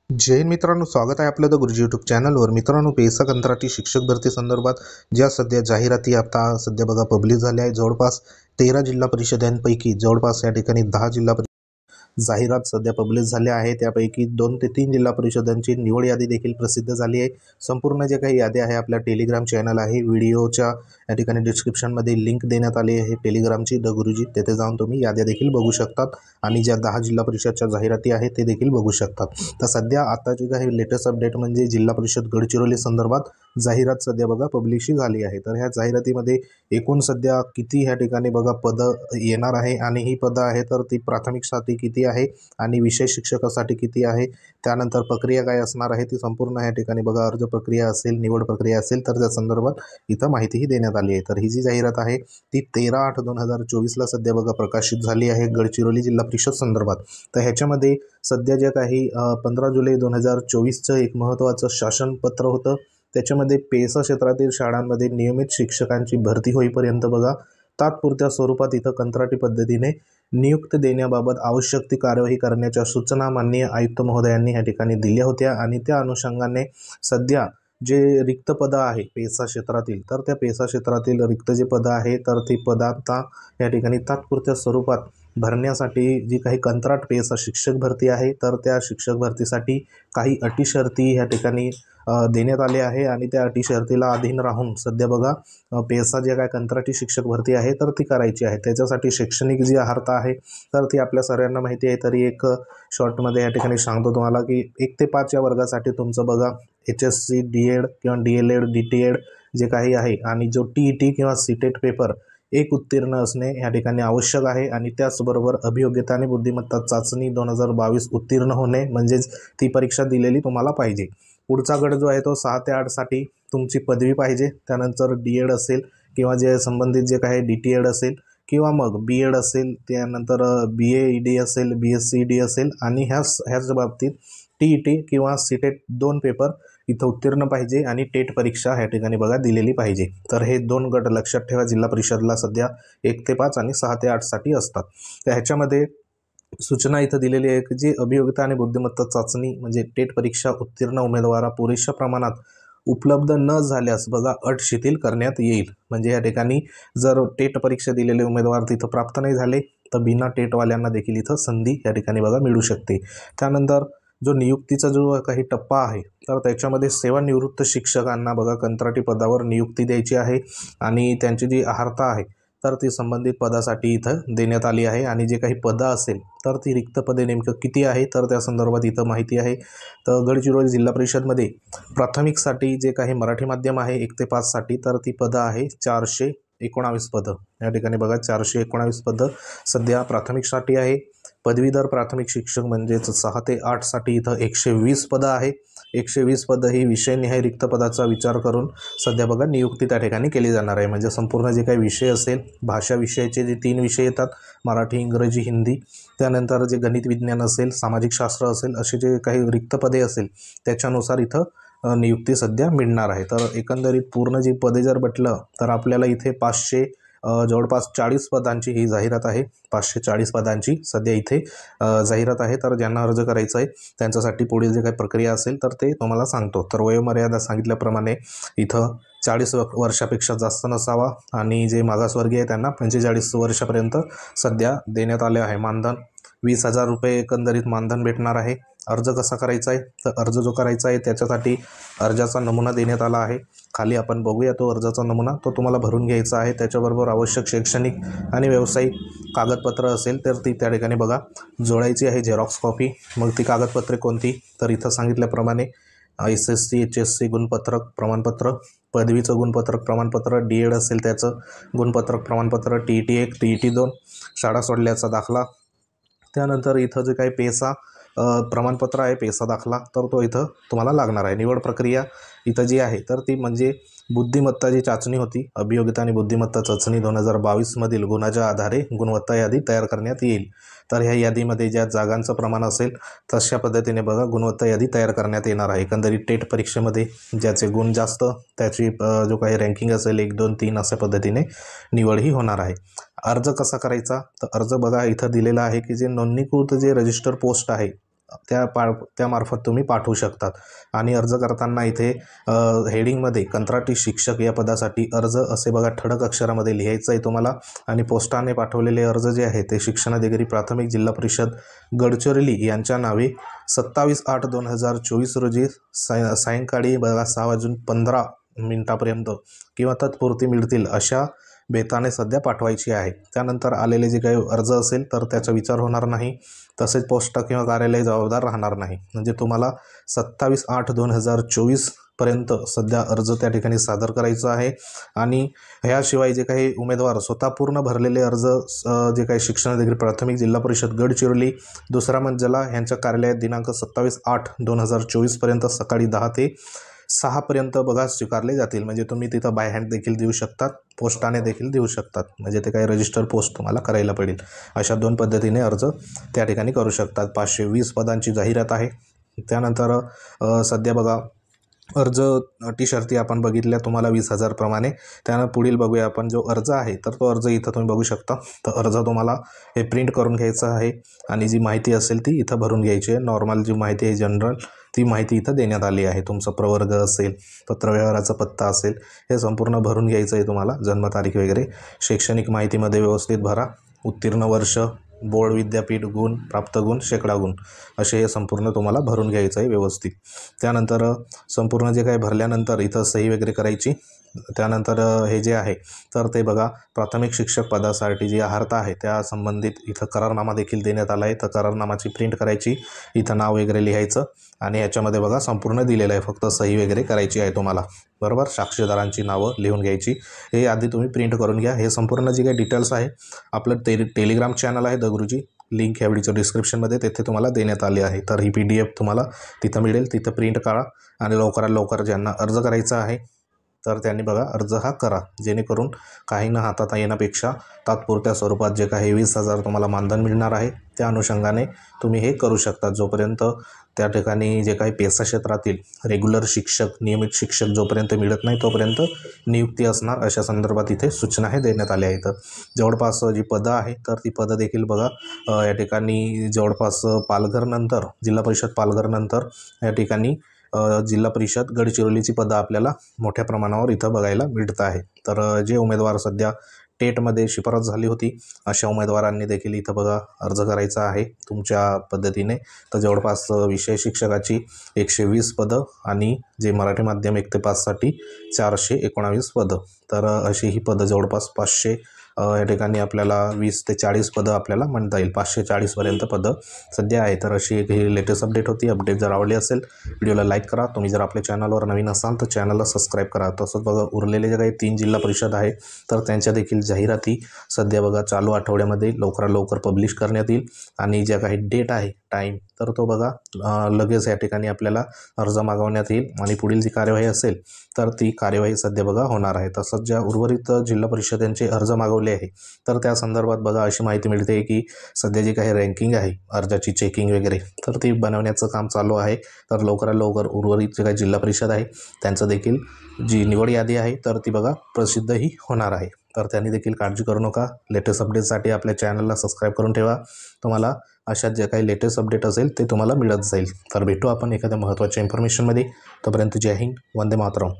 जय हिंद मित्रांनो, स्वागत आहे आपलं द गुरुजी यूट्यूब चॅनलवर। मित्रांनो, पेसा कंत्राटी शिक्षक भरती संदर्भात ज्या सध्या जाहिराती आता सध्या बघा पब्लिश झाल्या आहे। जवळपास 13 जिल्हा परिषदांपैकी जवळपास या ठिकाणी 10 जिल्हा जाहिरात सध्या पब्लिश झाल्या आहे। त्यापैकी 2 ते 3 जिल्हा परिषदांची निवड यादी देखील प्रसिद्ध झाली आहे। संपूर्ण जे काही यादी आहे आपल्या टेलिग्राम चॅनल आहे, व्हिडिओच्या या ठिकाणी डिस्क्रिप्शनमध्ये लिंक देण्यात आली आहे टेलिग्रामची द गुरुजी, तेथे जाऊन तुम्ही याद्या देखील बघू शकतात आणि ज्या 10 जिल्हा परिषदच्या जाहिराती आहेत ते देखील बघू शकतात। तर सध्या आता जे काही लेटेस्ट अपडेट म्हणजे जिल्हा परिषद गडचिरोली संदर्भात जाहिरात सध्या बघा पब्लिश झाली आहे। तर ह्या जाहिरातीमध्ये एकूण सध्या किती ह्या ठिकाणी बघा पदं येणार आहे आणि ही पदं आहे तर ती प्राथमिकसाठी किती आहे आणि विषय शिक्षकासाठी किती आहे, त्यानंतर प्रक्रिया काय असणार आहे ती संपूर्ण या ठिकाणी बघा अर्ज प्रक्रिया असेल, निवड प्रक्रिया असेल तर त्या संदर्भात इथं माहितीही देण्यात आली आहे। तर ही जी जाहिरात आहे ती 13/8/2024 सध्या बघा प्रकाशित झाली आहे गडचिरोली जिल्हा परिषद संदर्भात। तर ह्याच्यामध्ये सध्या जे काही 15 जुलै 2024चं एक महत्त्वाचं शासनपत्र होतं, त्याच्यामध्ये पेसा क्षेत्रातील शाळांमध्ये नियमित शिक्षकांची भरती होईपर्यंत बघा तात्पुरत्या स्वरूपात इथं कंत्राटी पद्धतीने नियुक्ती देण्याबाबत आवश्यक ती कार्यवाही करण्याच्या सूचना माननीय आयुक्त महोदयांनी या ठिकाणी दिल्या होत्या आणि त्या अनुषंगाने सध्या जे रिक्त पदं आहे पेसा क्षेत्रातील, तर त्या पेसा क्षेत्रातील रिक्त जे पदं आहे तर ती पदं आता या ठिकाणी तात्पुरत्या स्वरूपात भरण्यासाठी जी काही कंत्राट पेसा शिक्षक भरती आहे तर त्या शिक्षक भरतीसाठी काही अटी शर्ती या ठिकाणी देण्यात आले आहे आणि त्या अटी शर्तीला अधीन राहून सध्या बघा पेसा जे काय कंत्राटी शिक्षक भरती आहे तर ती करायची आहे। त्याच्यासाठी शैक्षणिक जी अर्हता आहे तर ती आपल्या सर्वांना माहिती आहे। तरी एक शॉर्टमध्ये या ठिकाणी सांगतो तुम्हाला की 1 ते 5 या वर्गासाठी तुमचं बघा HSC DED किंवा DLED DTED जे काही आहे आणि जो TET किंवा CTET पेपर एक उत्तीर्ण असणे या ठिकाणी आवश्यक आहे आणि त्याचबरोबर अभियोग्यता आणि बुद्धिमत्ता चाचणी 2022 उत्तीर्ण होणे म्हणजेच ती परीक्षा दिलेली तुम्हाला पाहिजे। पुढचा गट जो आहे तो 6 ते 8 साठी तुमची पदवी पाहिजे, त्यानंतर DED असेल किंवा जे संबंधित जे काही DTED असेल किंवा मग BED असेल, त्यानंतर BAED असेल, BSCED असेल आणि ह्याच बाबतीत TET किंवा CTET 2 पेपर इथं उत्तीर्ण पाहिजे आणि टेट परीक्षा ह्या ठिकाणी बघा दिलेली पाहिजे। तर हे 2 गट लक्षात ठेवा, जिल्हा परिषदला सध्या 1 ते 5 आणि 6 ते 8 साठी असतात। तर ह्याच्यामध्ये सूचना इथं दिलेली आहे की जी अभियोग्यता आणि बुद्धिमत्ता चाचणी म्हणजे टेट परीक्षा उत्तीर्ण उमेदवारा पुरेशा प्रमाणात उपलब्ध न झाल्यास बघा अट शिथिल करण्यात येईल। म्हणजे या ठिकाणी जर टेट परीक्षा दिलेले उमेदवार तिथं प्राप्त नाही झाले तर बिना टेटवाल्यांना देखील इथं संधी या ठिकाणी बघा मिळू शकते। त्यानंतर जो नियुक्तीचा जो काही टप्पा आहे तर त्याच्यामध्ये सेवानिवृत्त शिक्षकांना बघा कंत्राटी पदावर नियुक्ती द्यायची आहे आणि त्यांची जी अर्हता आहे तर ती संबंधित पदासाठी इथं देण्यात आली आहे आणि जे काही पदं असेल तर ती रिक्त पदे नेमकं किती आहे तर त्या संदर्भात इथं माहिती आहे। तर गडचिरोली जिल्हा परिषदमध्ये प्राथमिकसाठी जे काही मराठी माध्यम आहे 1 ते 5 साठी तर ती पदं आहे 419 पदं या ठिकाणी बघा 419 पदं सध्या प्राथमिकसाठी आहे। पदवीधर प्राथमिक शिक्षक म्हणजेच 6 ते 8 साठी इथं 120 पदं आहे। 120 पदं ही विषयनिहाय रिक्त पदाचा विचार करून सध्या बघा नियुक्ती त्या ठिकाणी केली जाणार आहे। म्हणजे संपूर्ण जे काही विषय असेल, भाषा विषयाचे जे 3 विषय येतात मराठी, इंग्रजी, हिंदी, त्यानंतर जे गणित विज्ञान असेल, सामाजिक शास्त्र असेल, असे जे काही रिक्त पदे असेल त्याच्यानुसार इथं नियुक्ती सध्या मिळणार आहे। तर एकंदरीत पूर्ण जी पदे जर म्हटलं तर आपल्याला इथे 500 जवळपास 40 पदांची ही जाहिरात आहे। 540 पदांची सध्या इथे जाहिरात आहे। तर ज्यांना अर्ज करायचा आहे त्यांच्यासाठी पुढील जे काही प्रक्रिया असेल तर ते तुम्हाला सांगतो। तर वयोमर्यादा सांगितल्याप्रमाणे इथं 40 वर्षापेक्षा जास्त नसावा आणि जे मागासवर्गीय आहे त्यांना 45 वर्षापर्यंत सध्या देण्यात आले आहे मानधन। 20,000 रुपये एकंदरीत मानधन भेटणार आहे। अर्ज कसा करायचा आहे तर अर्ज जो करायचा आहे त्याच्यासाठी अर्जाचा नमुना देण्यात आला आहे। खाली आपण बघूया तो अर्जाचा नमुना, तो तुम्हाला भरून घ्यायचा आहे। त्याच्याबरोबर आवश्यक शैक्षणिक आणि व्यावसायिक कागदपत्र असेल तर ती त्या ठिकाणी बघा जोडायची आहे, झेरॉक्स कॉपी। मग ती कागदपत्रे कोणती तर इथं सांगितल्याप्रमाणे SSC HSC गुणपत्रक प्रमाणपत्र, पदवीचं गुणपत्रक प्रमाणपत्र, DED असेल त्याचं गुणपत्रक प्रमाणपत्र, TET 1 TET 2, शाळा सोडल्याचा दाखला, त्यानंतर इथं जे काही पेसा प्रमाणपत्र आहे पेसा दाखला तर तो इथं तुम्हाला लागणार आहे। निवड प्रक्रिया इथं जी आहे तर ती म्हणजे बुद्धिमत्ता जी चाचणी होती, अभियोग्यता आणि बुद्धिमत्ता चाचणी 2022 मधील गुणाच्या आधारे गुणवत्ता यादी तयार करण्यात येईल। तर ह्या यादीमध्ये ज्या जागांचं प्रमाण असेल तशा पद्धतीने बघा गुणवत्ता यादी तयार करण्यात येणार आहे। एकंदरीत टेट परीक्षेमध्ये ज्याचे गुण जास्त त्याची जो काही रँकिंग असेल 1 2 3 अशा पद्धतीने निवड ही होणार आहे। अर्ज कसा करायचा तर अर्ज बघा इथं दिलेला आहे की जे नोंदणीकृत जे रजिस्टर पोस्ट आहे त्यामार्फत तुम्ही पाठवू शकतात। आणि अर्ज करताना इथे हेडिंगमध्ये कंत्राटी शिक्षक या पदासाठी अर्ज असे बघा ठळक अक्षरामध्ये लिहायचं आहे तुम्हाला। आणि पोस्टाने पाठवलेले अर्ज जे आहे ते शिक्षणाधिकारी प्राथमिक जिल्हा परिषद गडचिरोली यांच्या नावे 27/8/2024 रोजी सायंकाळी बघा 6:15 किंवा तत्पूर्ती मिळतील अशा बेताने सध्या पाठवायची आहे। त्यानंतर आलेले जे काही अर्ज असेल तर त्याचा विचार होणार नाही, तसेच पोस्ट किंवा कार्यालय जबाबदार राहणार नाही। म्हणजे तुम्हाला 27/8/2024 पर्यंत सध्या अर्ज त्या ठिकाणी सादर करायचा आहे। आणि ह्याशिवाय जे काही उमेदवार स्वतः पूर्ण भरलेले अर्ज जे काही शिक्षणाधिकारी प्राथमिक जिल्हा परिषद गडचिरोली दुसरा मंजला यांच्या कार्यालयात दिनांक 27/8/2024 पर्यंत सकाळी 10 ते 6 पर्यंत बघा स्वीकारले जातील। म्हणजे तुम्ही तिथं बाय हँड देखील देऊ शकतात, पोस्टाने देखील देऊ शकतात, म्हणजे ते काही रजिस्टर पोस्ट तुम्हाला करायला पडेल। अशा 2 पद्धतीने अर्ज त्या ठिकाणी करू शकतात। 520 पदांची जाहिरात आहे। त्यानंतर सध्या बघा अर्ज अटी शर्ती आपण बघितल्या तुम्हाला 20,000 प्रमाणे। त्यानं पुढील बघूया आपण जो अर्ज आहे तर तो अर्ज इथं तुम्ही बघू शकता। तर अर्ज तुम्हाला हे प्रिंट करून घ्यायचं आहे आणि जी माहिती असेल ती इथं भरून घ्यायची आहे। नॉर्मल जी माहिती आहे जनरल ती माहिती इथं देण्यात आली आहे। तुमचा प्रवर्ग असेल, पत्रव्यवहाराचा पत्ता असेल, हे संपूर्ण भरून घ्यायचं आहे तुम्हाला। जन्मतारीख वगैरे शैक्षणिक माहितीमध्ये व्यवस्थित भरा। उत्तीर्ण वर्ष, बोर्ड विद्यापीठ, गुण, प्राप्त गुण, शेकडा गुण असे हे संपूर्ण तुम्हाला भरून घ्यायचं आहे व्यवस्थित। त्यानंतर संपूर्ण जे काही भरल्यानंतर इथं सही वगैरे करायची। त्यानंतर हे जे आहे तर ते बघा प्राथमिक शिक्षक पदासाठी जी अर्हता आहे त्या संबंधित इथं करारनामा देखील देण्यात आला आहे। तर करारनामाची प्रिंट करायची, इथं नाव वगैरे लिहायचं आणि याच्यामध्ये बघा संपूर्ण दिलेलं आहे, फक्त सही वगैरे करायची आहे तुम्हाला, बरोबर। साक्षीदारांची नावं लिहून घ्यायची, हे आधी तुम्ही प्रिंट करून घ्या। हे संपूर्ण जे काही डिटेल्स आहे आपलं टेलिग्राम चॅनल आहे द गुरुजी, लिंक ह्या व्हिडिओच्या डिस्क्रिप्शनमध्ये तेथे तुम्हाला देण्यात आली आहे। तर ही PDF तुम्हाला तिथं मिळेल, तिथं प्रिंट काढा आणि लवकरात लवकर ज्यांना अर्ज करायचा आहे तर त्यांनी बघा अर्ज हा करा, जेणेकरून काही न हातात येण्यापेक्षा तात्पुरत्या स्वरूपात जे काही 20,000 तुम्हाला मानधन मिळणार आहे त्या अनुषंगाने तुम्ही हे करू शकता। जोपर्यंत त्या ठिकाणी जे काही पेसा क्षेत्रातील रेग्युलर शिक्षक, नियमित शिक्षक जोपर्यंत मिळत नाही तोपर्यंत नियुक्ती असणार, अशा संदर्भात इथे सूचना हे देण्यात आल्या आहेत। जवळपास जी पदं आहे तर ती पदं देखील बघा या ठिकाणी जवळपास पालघरनंतर, जिल्हा परिषद पालघरनंतर या ठिकाणी जिल्हा परिषद गडचिरोलीची पदं आपल्याला मोठ्या प्रमाणावर इथं बघायला मिळत आहे। तर जे उमेदवार सध्या टेटमध्ये शिफारस झाली होती अशा उमेदवारांनी देखील इथं बघा अर्ज करायचा आहे तुमच्या पद्धतीने। तर जवळपास विषय शिक्षकाची 120 पदं आणि जे मराठी माध्यम 1 ते 5 साठी 419 पदं। तर अशी ही पदं जवळपास 500 या ठिकाणी आपल्याला 20 ते 40 पदं आपल्याला म्हणता येईल, 540 पर्यंत पदं सध्या आहे। तर अशी एक ही लेटेस्ट अपडेट होती। अपडेट जर आवडली असेल व्हिडिओला लाईक करा। तुम्ही जर आपल्या चॅनलवर नवीन असाल तर चॅनलला सबस्क्राईब करा। तसंच बघा उरलेले जे काही 3 जिल्हा परिषद आहे तर त्यांच्या देखील जाहिराती सध्या बघा चालू आठवड्यामध्ये लवकरात लवकर पब्लिश करण्यात येईल। आणि ज्या काही डेट आहे टाईम तर तो बघा लगेच या ठिकाणी आपल्याला अर्ज मागवण्यात येईल आणि पुढील जी कार्यवाही असेल तर ती कार्यवाही सध्या बघा होणार आहे। तसंच ज्या उर्वरित जिल्हा परिषदांचे अर्ज मागवले आहे तर त्या संदर्भात बघा अशी माहिती मिळते की सध्या जी काही रँकिंग आहे अर्जाची चेकिंग वगैरे तर ती बनवण्याचं काम चालू आहे। तर लवकरात लवकर उर्वरित जे काही जिल्हा परिषद आहे त्यांचं देखील जी निवड यादी आहे तर ती बघा प्रसिद्धही होणार आहे। तर त्यांनी देखील काळजी करू नका। लेटेस्ट अपडेटसाठी आपल्या चॅनलला सबस्क्राईब करून ठेवा, तुम्हाला अशा जे काही लेटेस्ट अपडेट असेल ते तुम्हाला मिळत जाईल। तर भेटू आपण एखाद्या महत्त्वाच्या इन्फॉर्मेशनमध्ये, तोपर्यंत जय हिंद, वंदे मातरम।